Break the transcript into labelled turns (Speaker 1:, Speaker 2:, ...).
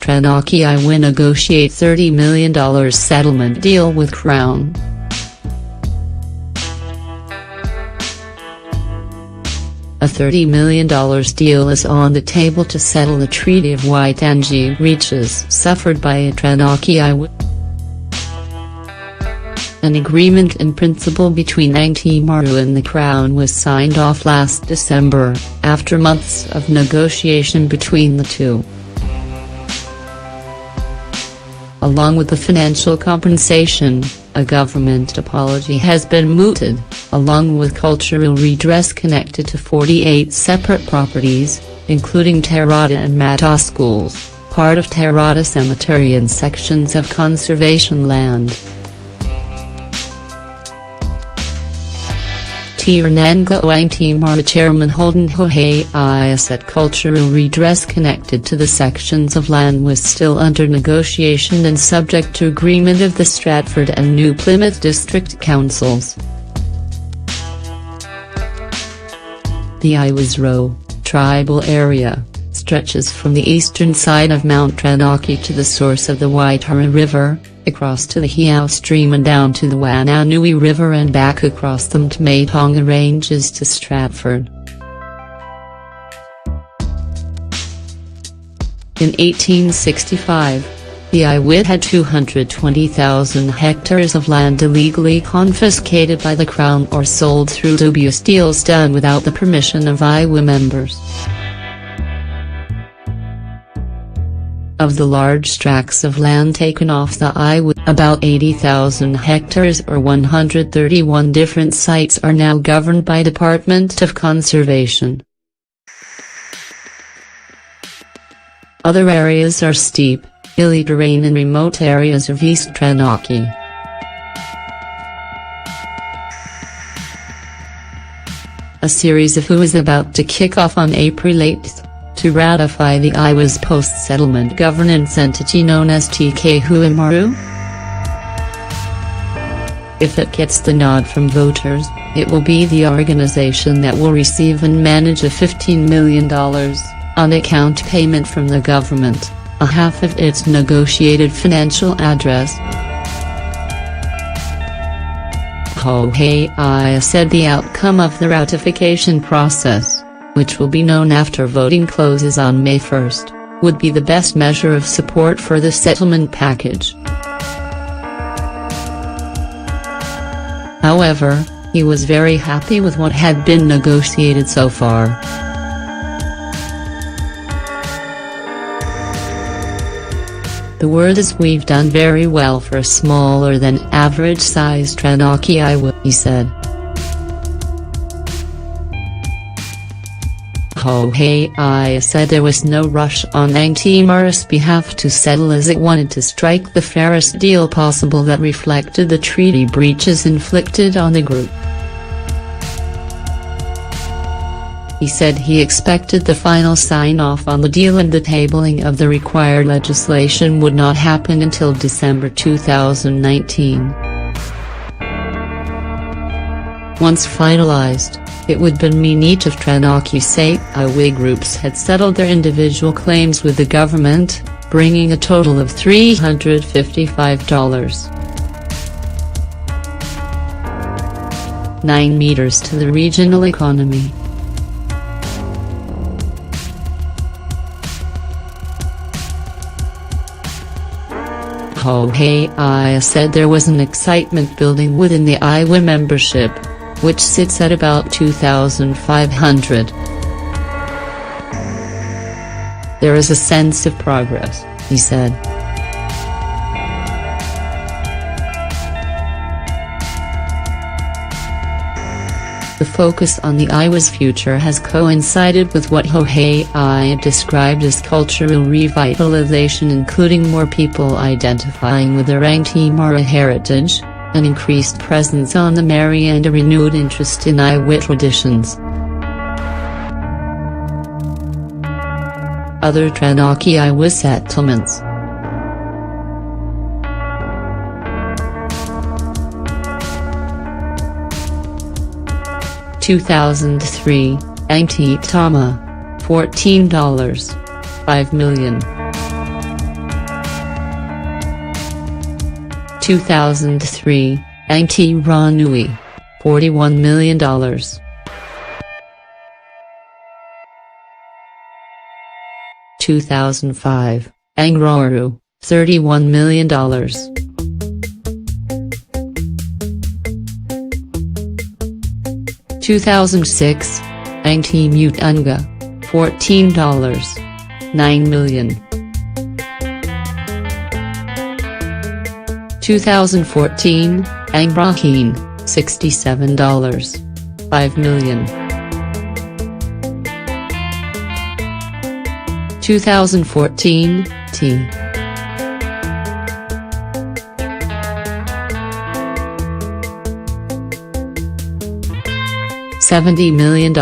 Speaker 1: Taranaki Iwi negotiate $30 million settlement deal with Crown. A $30 million deal is on the table to settle the Treaty of Waitangi breaches suffered by Taranaki Iwi. An agreement in principle between Angtimaru and the Crown was signed off last December, after months of negotiation between the two. Along with the financial compensation, a government apology has been mooted, along with cultural redress connected to 48 separate properties, including Terata and Mata schools, part of Terata Cemetery and sections of conservation land. Taranaki Angtimaru Chairman Holden Hohei said cultural redress connected to the sections of land was still under negotiation and subject to agreement of the Stratford and New Plymouth District Councils. The Iwas Row tribal area stretches from the eastern side of Mount Taranaki to the source of the Waitara River, across to the Heiau Stream and down to the Wananui River and back across the Mtamatonga Ranges to Stratford. In 1865, the Iwit had 220,000 hectares of land illegally confiscated by the Crown or sold through dubious deals done without the permission of Iwi members. Of the large tracts of land taken off the Iwi, about 80,000 hectares or 131 different sites are now governed by Department of Conservation. Other areas are steep, hilly terrain in remote areas of East Taranaki. A series of who is about to kick off on April 8th. To ratify the Iwa's post-settlement governance entity known as TK Huimaru. If it gets the nod from voters, it will be the organization that will receive and manage a $15 million on-account payment from the government, a half of its negotiated financial address. Hohei said the outcome of the ratification process, which will be known after voting closes on May 1, would be the best measure of support for the settlement package. However, he was very happy with what had been negotiated so far. The word is we've done very well for a smaller than average sized Taranaki Iwi, he said. Hohei said there was no rush on Angtimaru's behalf to settle as it wanted to strike the fairest deal possible that reflected the treaty breaches inflicted on the group. He said he expected the final sign-off on the deal and the tabling of the required legislation would not happen until December 2019. Once finalized, it would mean each of Taranaki State Iwi groups had settled their individual claims with the government, bringing a total of $355.9 million to the regional economy. Hohei said there was an excitement building within the Iwi membership, which sits at about 2,500. There is a sense of progress, he said. The focus on the Iwa's future has coincided with what Hohei described as cultural revitalization, including more people identifying with their Angtimaru heritage, an increased presence on the Mary and a renewed interest in Iwi traditions. Other Taranaki Iwi settlements. 2003, Angtimaru, $14.5 million. 2003, Angti Ranui, $41 million. 2005, Angroru, $31 million. 2006, Angti Mutunga, $14, $9 million. 2014, Angbraheen, $67, $5 million. 2014, T. $70 million.